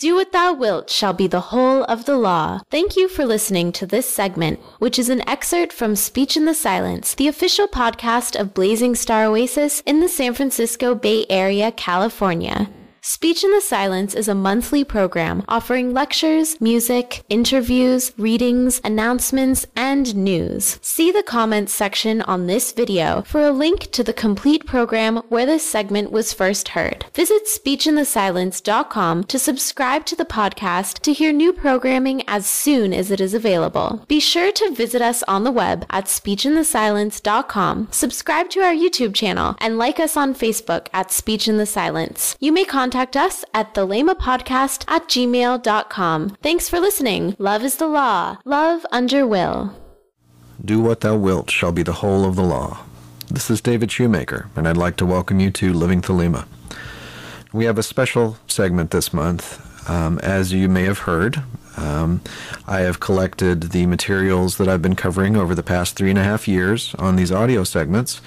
Do what thou wilt shall be the whole of the law. Thank you for listening to this segment, which is an excerpt from Speech in the Silence, the official podcast of Blazing Star Oasis in the San Francisco Bay Area, California. Speech in the Silence is a monthly program offering lectures, music, interviews, readings, announcements, and news. See the comments section on this video for a link to the complete program where this segment was first heard. Visit speechinthesilence.com to subscribe to the podcast to hear new programming as soon as it is available. Be sure to visit us on the web at speechinthesilence.com, subscribe to our YouTube channel, and like us on Facebook at Speech in the Silence. You may contact us at thelemapodcast@gmail.com. Thanks for listening. Love is the law. Love under will. Do what thou wilt shall be the whole of the law. This is David Shoemaker, and I'd like to welcome you to Living Thelema. We have a special segment this month. As you may have heard, I have collected the materials that I've been covering over the past 3.5 years on these audio segments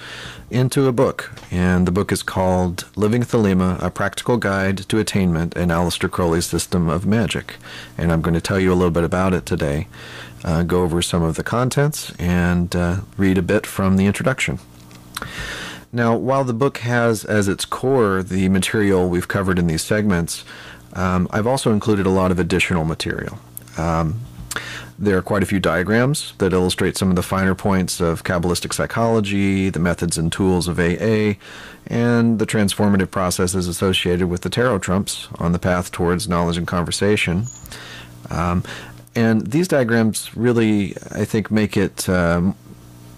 into a book, and the book is called Living Thelema, A Practical Guide to Attainment in Aleister Crowley's System of Magic. And I'm going to tell you a little bit about it today, go over some of the contents, and read a bit from the introduction. Now, while the book has as its core the material we've covered in these segments, I've also included a lot of additional material. There are quite a few diagrams that illustrate some of the finer points of Kabbalistic psychology, the methods and tools of AA, and the transformative processes associated with the tarot trumps on the path towards knowledge and conversation. And these diagrams really, I think, make it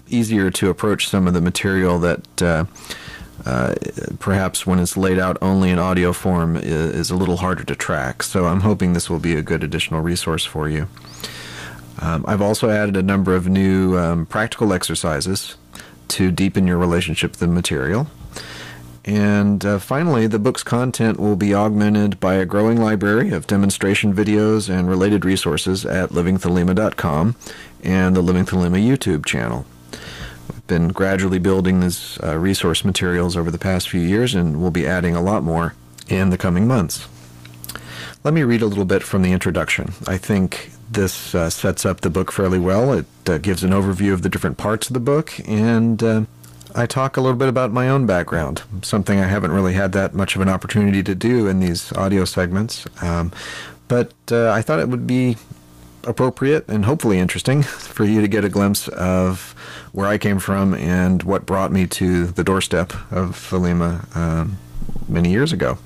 easier to approach some of the material that perhaps when it's laid out only in audio form is a little harder to track. So I'm hoping this will be a good additional resource for you. I've also added a number of new practical exercises to deepen your relationship with the material. And finally, the book's content will be augmented by a growing library of demonstration videos and related resources at livingthelema.com and the Living Thelema YouTube channel. We've been gradually building these resource materials over the past few years, and we'll be adding a lot more in the coming months. Let me read a little bit from the introduction. I think this sets up the book fairly well. It gives an overview of the different parts of the book, and I talk a little bit about my own background, something I haven't really had that much of an opportunity to do in these audio segments. But I thought it would be appropriate and hopefully interesting for you to get a glimpse of where I came from and what brought me to the doorstep of Thelema many years ago.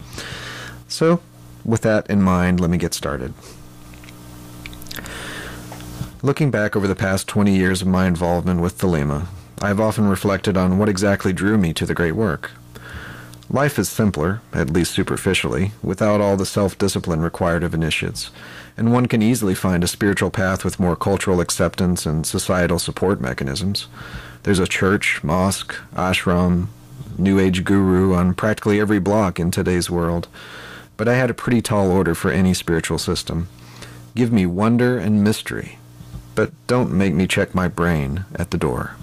So, with that in mind, let me get started. Looking back over the past 20 years of my involvement with Thelema, I have often reflected on what exactly drew me to the great work. Life is simpler, at least superficially, without all the self-discipline required of initiates, and one can easily find a spiritual path with more cultural acceptance and societal support mechanisms. There's a church, mosque, ashram, New Age guru on practically every block in today's world, but I had a pretty tall order for any spiritual system. Give me wonder and mystery, but don't make me check my brain at the door.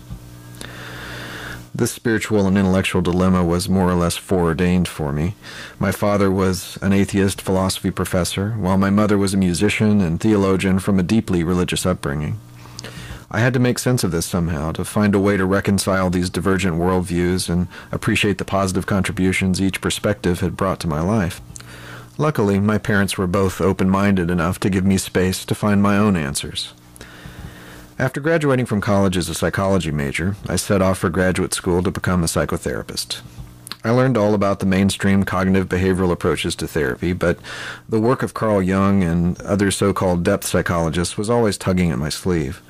This spiritual and intellectual dilemma was more or less foreordained for me. My father was an atheist philosophy professor, while my mother was a musician and theologian from a deeply religious upbringing. I had to make sense of this somehow, to find a way to reconcile these divergent worldviews and appreciate the positive contributions each perspective had brought to my life. Luckily, my parents were both open-minded enough to give me space to find my own answers. After graduating from college as a psychology major, I set off for graduate school to become a psychotherapist. I learned all about the mainstream cognitive behavioral approaches to therapy, but the work of Carl Jung and other so-called depth psychologists was always tugging at my sleeve.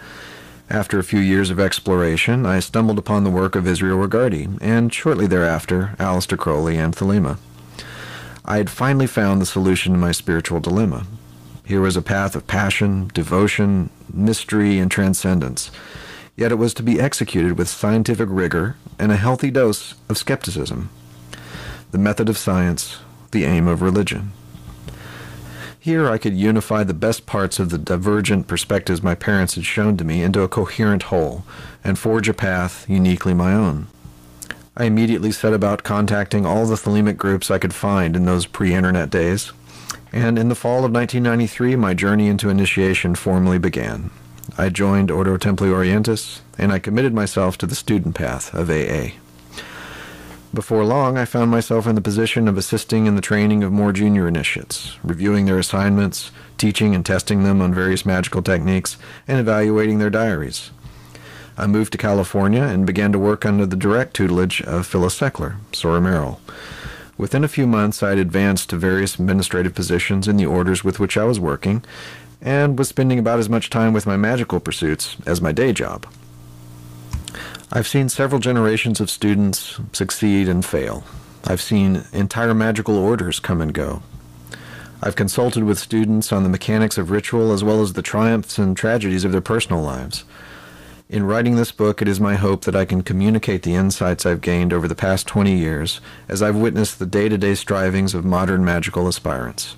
After a few years of exploration, I stumbled upon the work of Israel Regardie, and shortly thereafter, Aleister Crowley and Thelema. I had finally found the solution to my spiritual dilemma. Here was a path of passion, devotion, mystery, and transcendence, yet it was to be executed with scientific rigor and a healthy dose of skepticism. The method of science, the aim of religion. Here I could unify the best parts of the divergent perspectives my parents had shown to me into a coherent whole, and forge a path uniquely my own. I immediately set about contacting all the Thelemic groups I could find in those pre-internet days, And in the fall of 1993, my journey into initiation formally began. I joined Ordo Templi Orientis, and I committed myself to the student path of AA. Before long, I found myself in the position of assisting in the training of more junior initiates, reviewing their assignments, teaching and testing them on various magical techniques, and evaluating their diaries. I moved to California and began to work under the direct tutelage of Phyllis Seckler, Sora Merrill. Within a few months, I had advanced to various administrative positions in the orders with which I was working, and was spending about as much time with my magical pursuits as my day job. I've seen several generations of students succeed and fail. I've seen entire magical orders come and go. I've consulted with students on the mechanics of ritual as well as the triumphs and tragedies of their personal lives. In writing this book, it is my hope that I can communicate the insights I've gained over the past 20 years as I've witnessed the day-to-day strivings of modern magical aspirants.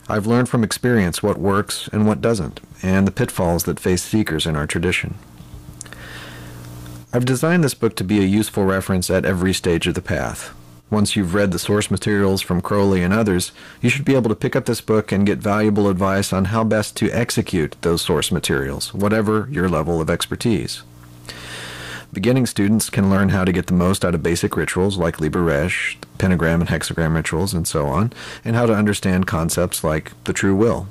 I've learned from experience what works and what doesn't, and the pitfalls that face seekers in our tradition. I've designed this book to be a useful reference at every stage of the path. Once you've read the source materials from Crowley and others, you should be able to pick up this book and get valuable advice on how best to execute those source materials, whatever your level of expertise. Beginning students can learn how to get the most out of basic rituals like Libra, pentagram and hexagram rituals, and so on, and how to understand concepts like the true will.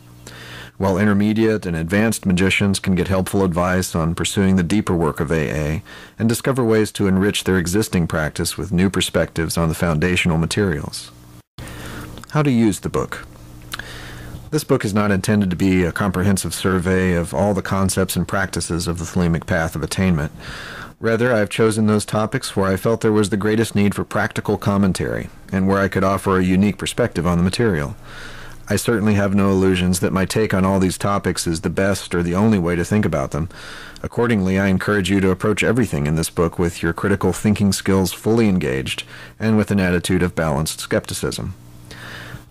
While intermediate and advanced magicians can get helpful advice on pursuing the deeper work of AA and discover ways to enrich their existing practice with new perspectives on the foundational materials. How to use the book. This book is not intended to be a comprehensive survey of all the concepts and practices of the Thelemic path of attainment. Rather, I have chosen those topics where I felt there was the greatest need for practical commentary and where I could offer a unique perspective on the material. I certainly have no illusions that my take on all these topics is the best or the only way to think about them. Accordingly, I encourage you to approach everything in this book with your critical thinking skills fully engaged and with an attitude of balanced skepticism.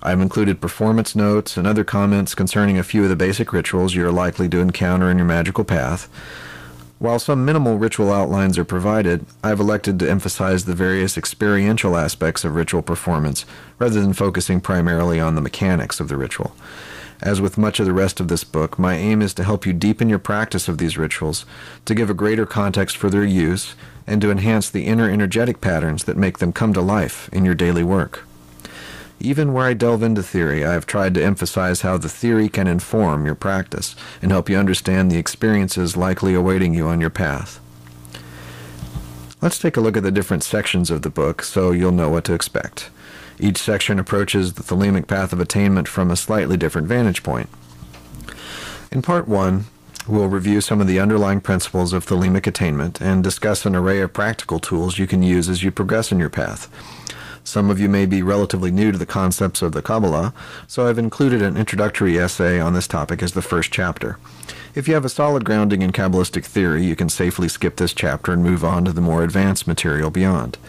I've included performance notes and other comments concerning a few of the basic rituals you are likely to encounter in your magical path. While some minimal ritual outlines are provided, I've elected to emphasize the various experiential aspects of ritual performance rather than focusing primarily on the mechanics of the ritual. As with much of the rest of this book, my aim is to help you deepen your practice of these rituals, to give a greater context for their use, and to enhance the inner energetic patterns that make them come to life in your daily work. Even where I delve into theory, I have tried to emphasize how the theory can inform your practice and help you understand the experiences likely awaiting you on your path. Let's take a look at the different sections of the book so you'll know what to expect. Each section approaches the Thelemic path of attainment from a slightly different vantage point. In Part 1, we'll review some of the underlying principles of Thelemic attainment and discuss an array of practical tools you can use as you progress in your path. Some of you may be relatively new to the concepts of the Kabbalah, so I've included an introductory essay on this topic as the first chapter. If you have a solid grounding in Kabbalistic theory, you can safely skip this chapter and move on to the more advanced material beyond.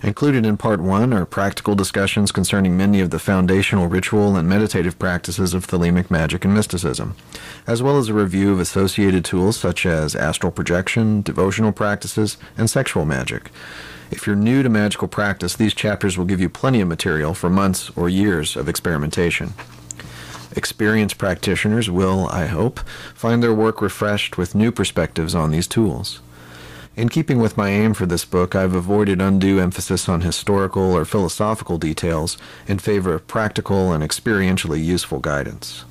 Included in Part 1 are practical discussions concerning many of the foundational ritual and meditative practices of Thelemic magic and mysticism, as well as a review of associated tools such as astral projection, devotional practices, and sexual magic. If you're new to magical practice, these chapters will give you plenty of material for months or years of experimentation. Experienced practitioners will, I hope, find their work refreshed with new perspectives on these tools. In keeping with my aim for this book, I've avoided undue emphasis on historical or philosophical details in favor of practical and experientially useful guidance.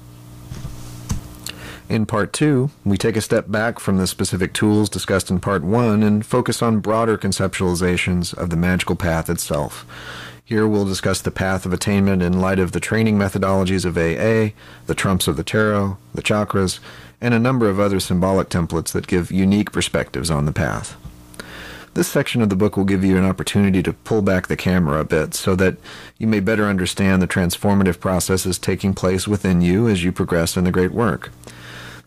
In Part 2, we take a step back from the specific tools discussed in Part 1 and focus on broader conceptualizations of the magical path itself. Here we'll discuss the path of attainment in light of the training methodologies of AA, the trumps of the tarot, the chakras, and a number of other symbolic templates that give unique perspectives on the path. This section of the book will give you an opportunity to pull back the camera a bit so that you may better understand the transformative processes taking place within you as you progress in the great work.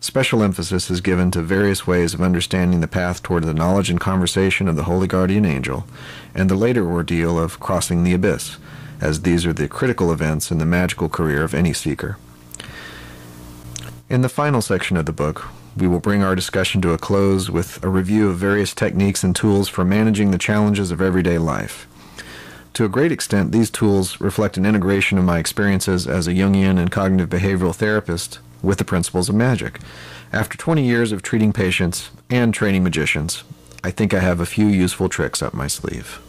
Special emphasis is given to various ways of understanding the path toward the knowledge and conversation of the Holy Guardian Angel, and the later ordeal of crossing the abyss, as these are the critical events in the magical career of any seeker. In the final section of the book, we will bring our discussion to a close with a review of various techniques and tools for managing the challenges of everyday life. To a great extent, these tools reflect an integration of my experiences as a Jungian and cognitive behavioral therapist with the principles of magic. After 20 years of treating patients and training magicians, I think I have a few useful tricks up my sleeve.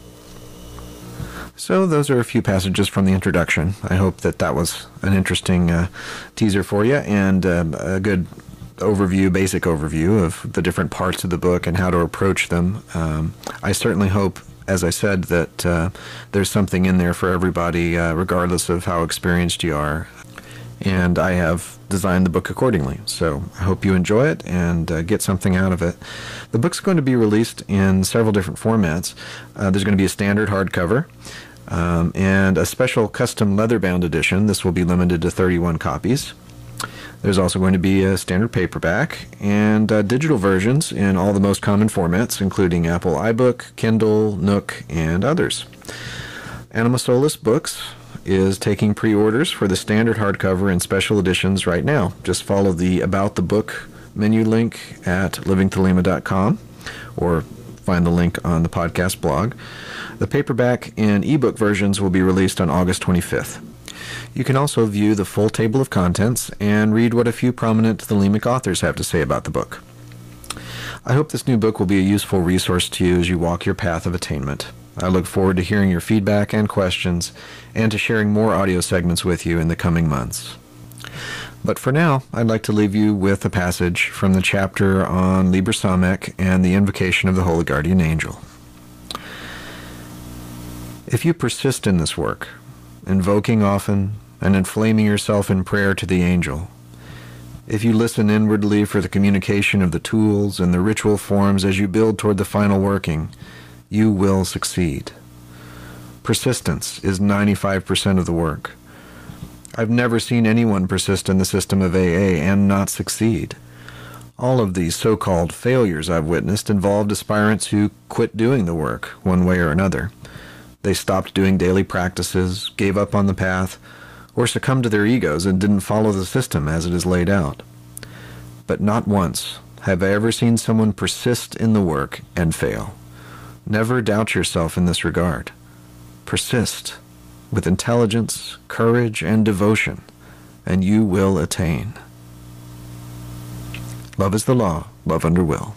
So those are a few passages from the introduction. I hope that was an interesting teaser for you and a good overview, basic overview of the different parts of the book and how to approach them. I certainly hope, as I said, that there's something in there for everybody, regardless of how experienced you are. And I have designed the book accordingly. So I hope you enjoy it and get something out of it. The book's going to be released in several different formats. There's going to be a standard hardcover and a special custom leather-bound edition. This will be limited to 31 copies. There's also going to be a standard paperback and digital versions in all the most common formats, including Apple iBook, Kindle, Nook, and others. Anima Solis Books is taking pre-orders for the standard hardcover and special editions right now. Just follow the About the Book menu link at livingthelema.com or find the link on the podcast blog. The paperback and ebook versions will be released on August 25th. You can also view the full table of contents and read what a few prominent Thelemic authors have to say about the book. I hope this new book will be a useful resource to you as you walk your path of attainment. I look forward to hearing your feedback and questions, and to sharing more audio segments with you in the coming months. But for now, I'd like to leave you with a passage from the chapter on Libra Samek and the Invocation of the Holy Guardian Angel. If you persist in this work, invoking often and inflaming yourself in prayer to the angel, if you listen inwardly for the communication of the tools and the ritual forms as you build toward the final working, you will succeed. Persistence is 95% of the work. I've never seen anyone persist in the system of AA and not succeed. All of these so-called failures I've witnessed involved aspirants who quit doing the work one way or another. They stopped doing daily practices, gave up on the path, or succumbed to their egos and didn't follow the system as it is laid out. But not once have I ever seen someone persist in the work and fail. Never doubt yourself in this regard. Persist with intelligence, courage, and devotion, and you will attain. Love is the law, love under will.